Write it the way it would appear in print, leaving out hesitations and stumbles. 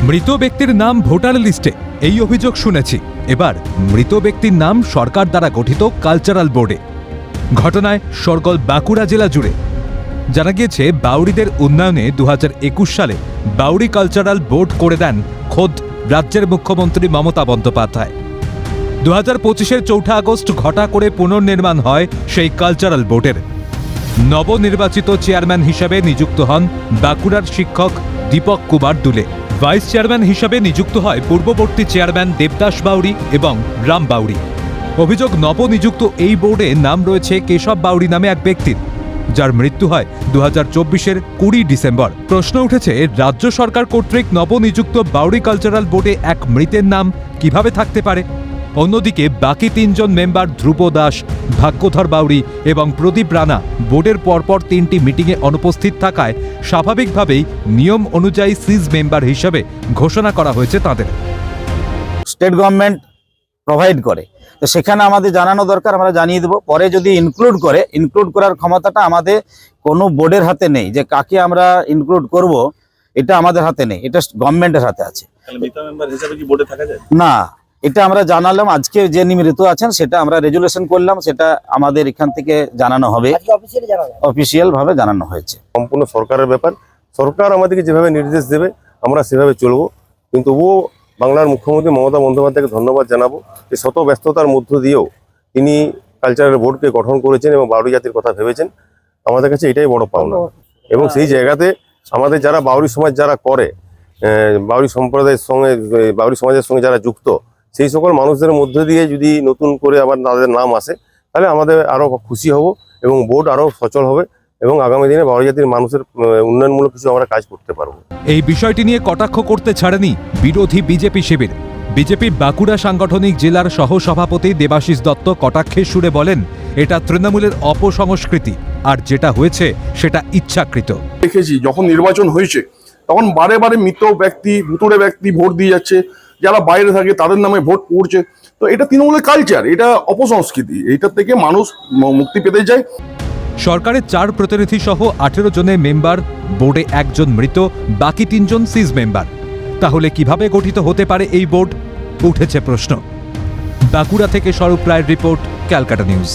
মৃত ব্যক্তির নাম ভোটার লিস্টে, এই অভিযোগ শুনেছি। এবার মৃত ব্যক্তির নাম সরকার দ্বারা গঠিত কালচারাল বোর্ডে। ঘটনায় শোরগোল বাঁকুড়া জেলা জুড়ে। জানা গিয়েছে, বাউরিদের উন্নয়নে 2021 সালে বাউরি কালচারাল বোর্ড করে দেন খোদ রাজ্যের মুখ্যমন্ত্রী মমতা বন্দ্যোপাধ্যায়। 2025-এর 4 আগস্ট ঘটা করে পুনর্নির্মাণ হয় সেই কালচারাল বোর্ডের। নবনির্বাচিত চেয়ারম্যান হিসেবে নিযুক্ত হন বাঁকুড়ার শিক্ষক দীপক কুমার দুলে। ভাইস চেয়ারম্যান হিসেবে নিযুক্ত হয় পূর্ববর্তী চেয়ারম্যান দেবদাস বাউরি এবং রাম বাউরি। অভিযোগ, নবনিযুক্ত এই বোর্ডে নাম রয়েছে কেশব বাউরি নামে এক ব্যক্তির, যার মৃত্যু হয় 2024-এর 20 ডিসেম্বর। প্রশ্ন উঠেছে, রাজ্য সরকার কর্তৃক নবনিযুক্ত বাউরি কালচারাল বোর্ডে এক মৃতের নাম কিভাবে থাকতে পারে? অন্যদিকে বাকি 3 জন মেম্বার ধ্রুব দাস, ভাগ্যধর বাউরি এবং প্রদীপ রানা বোর্ডের পরপর 3টি মিটিংয়ে অনুপস্থিত থাকায় স্বাভাবিকভাবেই নিয়ম অনুযায়ী সিজ মেম্বার হিসেবে ঘোষণা করা হয়েছে তাদের। স্টেট গভর্নমেন্ট প্রোভাইড করে, তো সেখানে আমাদের জানানো দরকার, আমরা জানিয়ে দেবো। পরে যদি ইনক্লুড করার ক্ষমতাটা আমাদের কোনো বোর্ডের হাতে নেই, যে কাকে আমরা ইনক্লুড করব এটা আমাদের হাতে নেই, এটা গভর্নমেন্টের হাতে আছে। না, এটা আমরা জানালাম, আজকে যে মৃত আছেন সেটা আমরা রেজুলেশন করলাম, সেটা আমাদের এখান থেকে জানানো হবে, অফিসিয়াল ভাবে জানানো হয়েছে। সম্পূর্ণ সরকারের ব্যাপার, সরকার আমাদেরকে যেভাবে নির্দেশ দেবে আমরা সেভাবে চলবো। কিন্তু ও বাংলার মুখ্যমন্ত্রী মমতা বন্দ্যোপাধ্যায়কে ধন্যবাদ জানাবো যে শত ব্যস্ততার মধ্য দিয়েও তিনি কালচারাল বোর্ডকে গঠন করেছেন এবং বাউরি জাতির কথা ভেবেছেন। আমাদের কাছে এটাই বড় পাওনা। এবং সেই জায়গাতে আমাদের যারা বাউরি সমাজ যারা করে, বাউরি সম্প্রদায়ের সঙ্গে, বাউরি সমাজের সঙ্গে যারা যুক্ত, সেই সকল মানুষদের মধ্যে দিয়ে যদি নতুন করে আবার তাদের নাম আসে, তাহলে আমাদের আরও খুশি হব এবং বোর্ড আরও সচল হবে এবং আগামী দিনে বাউরি জাতির মানুষের উন্নয়নমূলক কিছু আমরা কাজ করতে পারবো। এই বিষয়টি নিয়ে কটাক্ষ করতে ছাড়েনি বিরোধী বিজেপি শিবির। বিজেপির বাঁকুড়া সাংগঠনিক জেলার সহসভাপতি দেবাশিস দত্ত কটাক্ষের সুরে বলেন, এটা তৃণমূলের অপসংস্কৃতি, আর যেটা হয়েছে সেটা ইচ্ছাকৃত। দেখেছি যখন নির্বাচন হয়েছে তখন বারে বারে মৃত ব্যক্তি, ভুতুড়ে ব্যক্তি ভোট দিয়ে যাচ্ছে, যারা বাইরে থাকে তাদের নামে ভোট পড়ছে। তো এটা তৃণমূলের কালচার, এটা অপসংস্কৃতি, এইটার থেকে মানুষ মুক্তি পেতে চায়। সরকারের 4 প্রতিনিধি সহ 18 জনের মেম্বার বোর্ডে, 1 জন মৃত, বাকি 3 জন সিজ মেম্বার। তাহলে কিভাবে গঠিত হতে পারে এই বোর্ড? উঠেছে প্রশ্ন। বাঁকুড়া থেকে স্বরূপ রায়ের রিপোর্ট, ক্যালকাটা নিউজ।